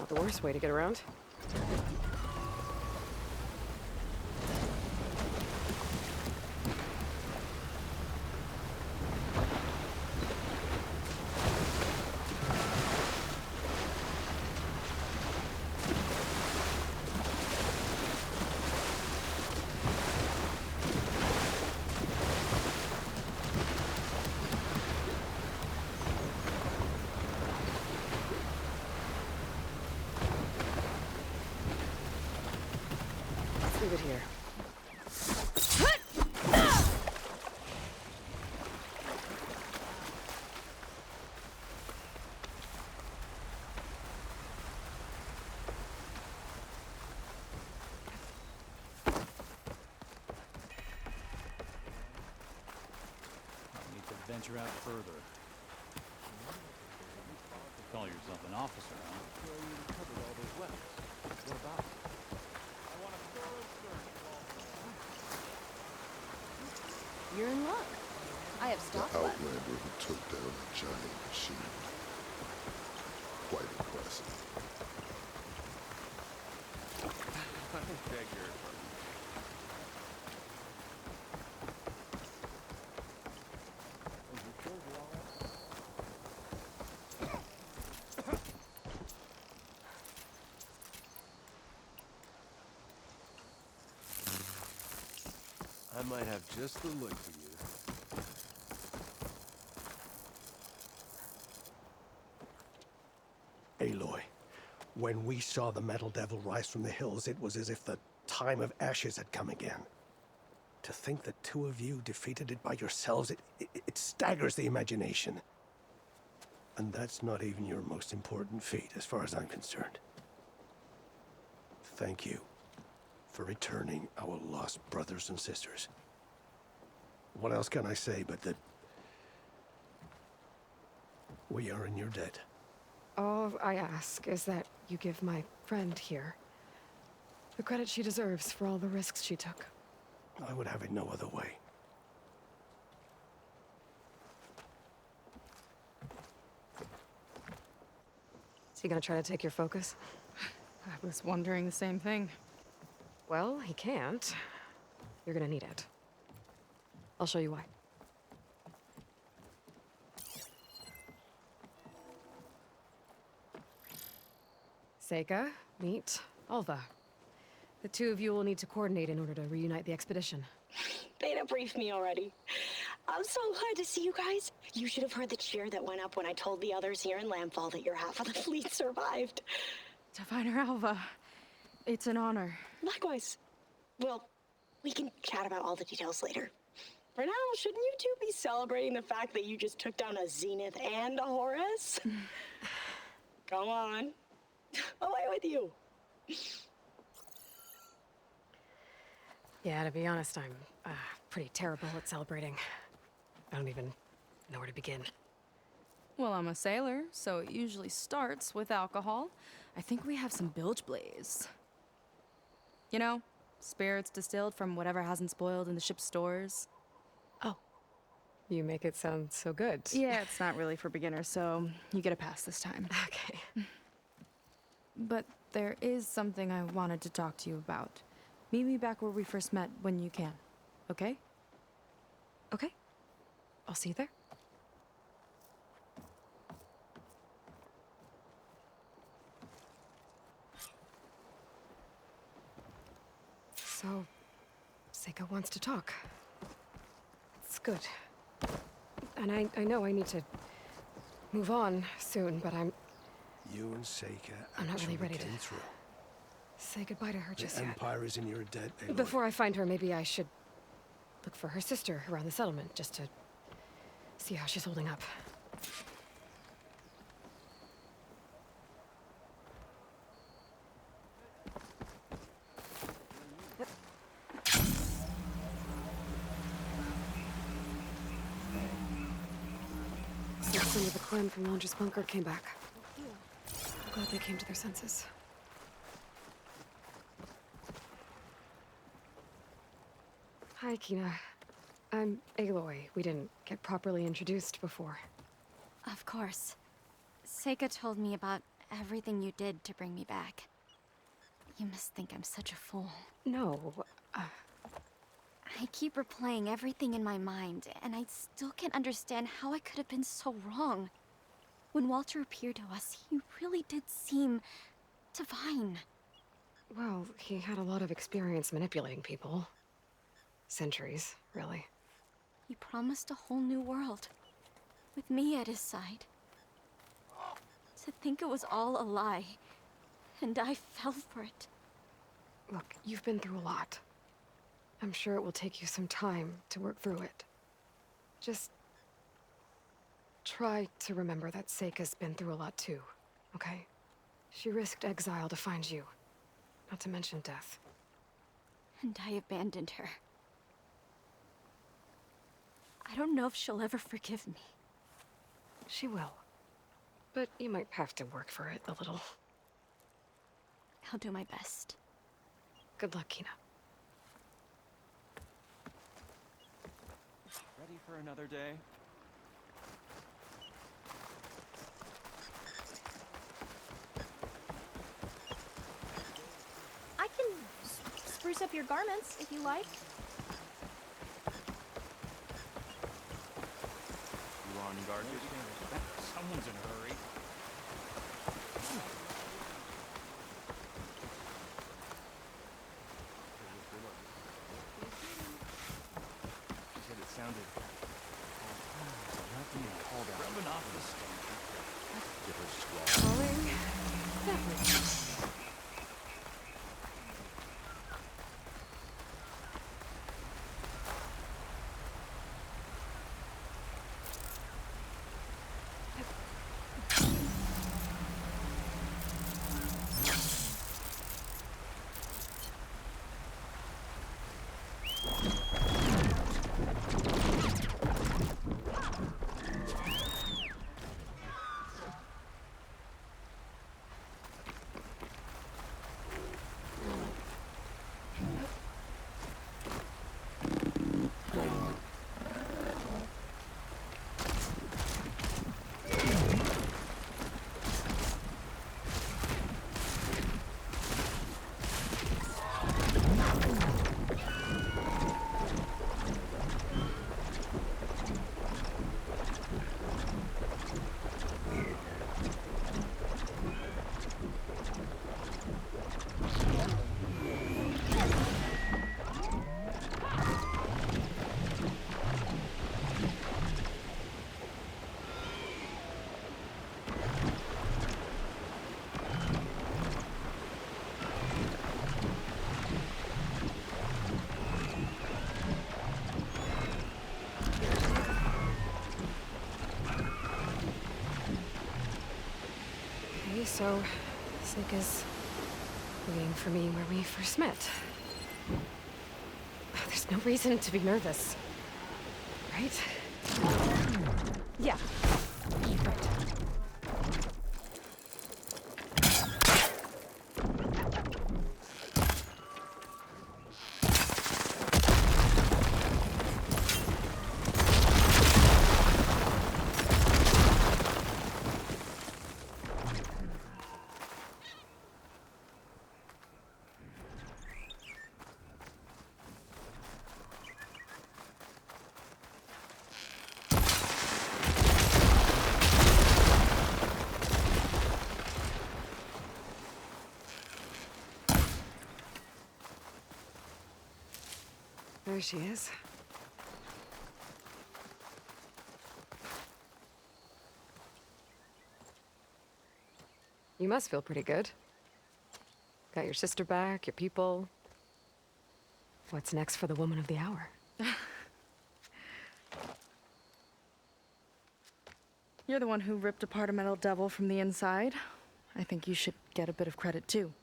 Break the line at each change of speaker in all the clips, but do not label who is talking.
Not the worst way to get around. Leave it here.
Need to venture out further. Call yourself an officer, huh? Well, you recovered all those weapons. What about it? I want a thorough search of all the...
You're in luck. I have stopped
The Outlander who took down a giant machine. Quite impressive.
I beg your pardon. I might have just the look for you.
Aloy, when we saw the Metal Devil rise from the hills, it was as if the time of ashes had come again. To think the two of you defeated it by yourselves, it staggers the imagination. And that's not even your most important feat, as far as I'm concerned. Thank you for returning our lost brothers and sisters. What else can I say but that we are in your debt?
All I ask is that you give my friend here the credit she deserves for all the risks she took.
I would have it no other way.
Is he gonna try to take your focus?
I was wondering the same thing.
Well, he can't. You're gonna need it. I'll show you why. Seika, meet Alva. The two of you will need to coordinate in order to reunite the expedition.
Beta briefed me already. I'm so glad to see you guys. You should have heard the cheer that went up when I told the others here in Landfall that your half of the fleet survived.
Diviner Alva, it's an honor.
Likewise. Well, we can chat about all the details later. For now, shouldn't you two be celebrating the fact that you just took down a Zenith and a Horus? Come on. Away with you.
Yeah, to be honest, I'm pretty terrible at celebrating. I don't even know where to begin.
Well, I'm a sailor, so it usually starts with alcohol. I think we have some bilge blaze. You know, spirits distilled from whatever hasn't spoiled in the ship's stores.
Oh. You make it sound so good.
Yeah, it's not really for beginners, so you get a pass this time.
Okay.
But there is something I wanted to talk to you about. Meet me back where we first met when you can, okay?
Okay. I'll see you there. So, Seika wants to talk. It's good. And I know I need to move on soon, but
You and Seika
I'm not really
actually
ready to
came through.
say goodbye to her just
The
yet.
Empire is in your debt, Aloy.
Before I find her, maybe I should look for her sister around the settlement, just to see how she's holding up. Since some of the clan from Laundry's bunker came back. I'm glad they came to their senses. Hi, Kina. I'm Aloy. We didn't get properly introduced before.
Of course. Seika told me about everything you did to bring me back. You must think I'm such a fool.
No,
I keep replaying everything in my mind, and I still can't understand how I could have been so wrong. When Walter appeared to us, he really did seem divine.
well, he had a lot of experience manipulating people. Centuries, really.
He promised a whole new world, with me at his side. To think it was all a lie, and I fell for it.
Look, you've been through a lot. I'm sure it will take you some time to work through it. Just try to remember that Seika's been through a lot too, okay? She risked exile to find you, not to mention death.
And I abandoned her. I don't know if she'll ever forgive me.
She will. But you might have to work for it a little.
I'll do my best.
Good luck, Kina.
Ready for another day?
I can spruce up your garments if you like.
You on guard? Someone's in a hurry. Said it sounded. Nothing called out. Rubbing off the stone. Give her squall.
Calling that way. So, Seika's waiting for me where we first met. There's no reason to be nervous, right? Yeah. Right. There she is. You must feel pretty good. Got your sister back, your people. What's next for the woman of the hour?
You're the one who ripped apart a metal devil from the inside. I think you should get a bit of credit too.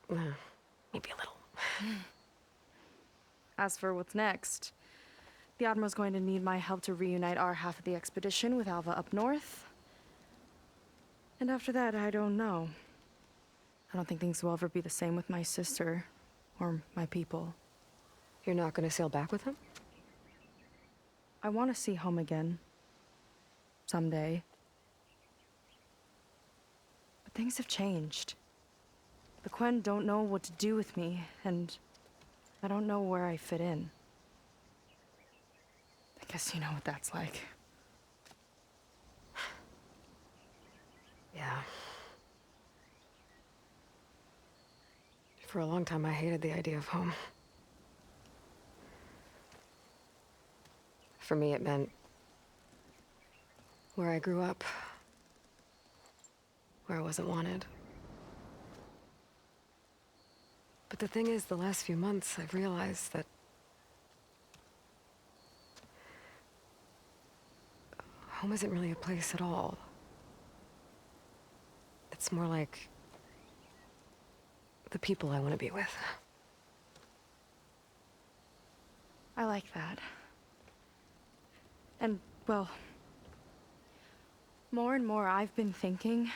Maybe a little.
As for what's next, the Admiral's going to need my help to reunite our half of the expedition with Alva up north. And after that, I don't know. I don't think things will ever be the same with my sister or my people.
You're not gonna sail back with him?
I want to see home again. Someday. But things have changed. The Quen don't know what to do with me, and I don't know where I fit in. I guess you know what that's like.
Yeah. For a long time, I hated the idea of home. For me, it meant where I grew up, where I wasn't wanted. But the thing is, the last few months, I've realized that home isn't really a place at all. It's more like the people I want to be with.
I like that. And, well, more and more I've been thinking,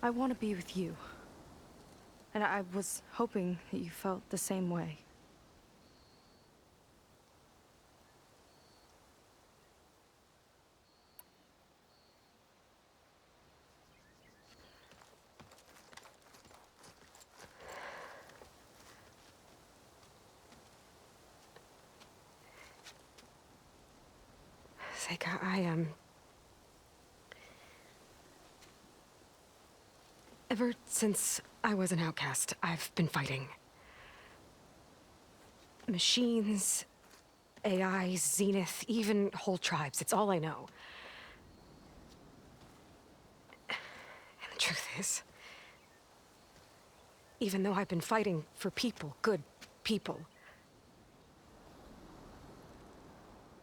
I want to be with you. And I was hoping that you felt the same way.
Seika, ever since I was an outcast, I've been fighting. Machines, AI, Zenith, even whole tribes. It's all I know. And the truth is, even though I've been fighting for people, good people,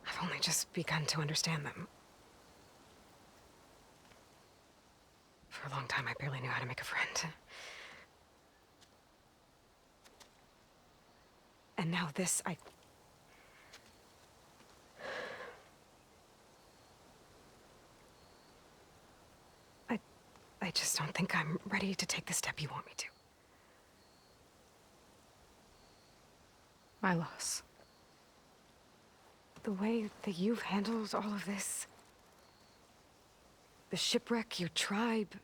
I've only just begun to understand them. For a long time, I barely knew how to make a friend. And now this, I just don't think I'm ready to take the step you want me to.
My loss.
The way that you've handled all of this, the shipwreck, your tribe,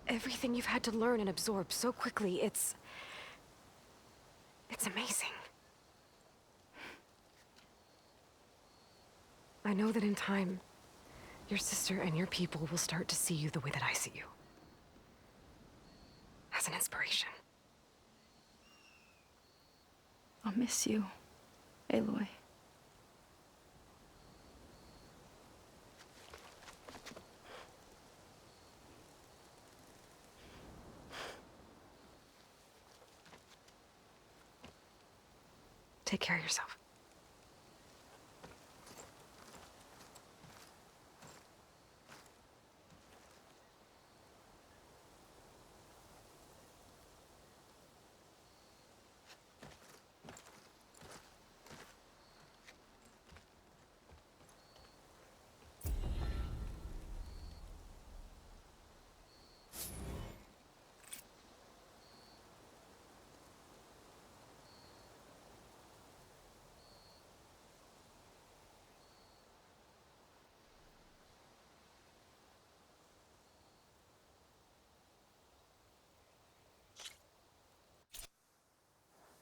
everything you've had to learn and absorb so quickly, it's amazing. I know that in time, your sister and your people will start to see you the way that I see you. As an inspiration.
I'll miss you, Aloy.
Take care of yourself.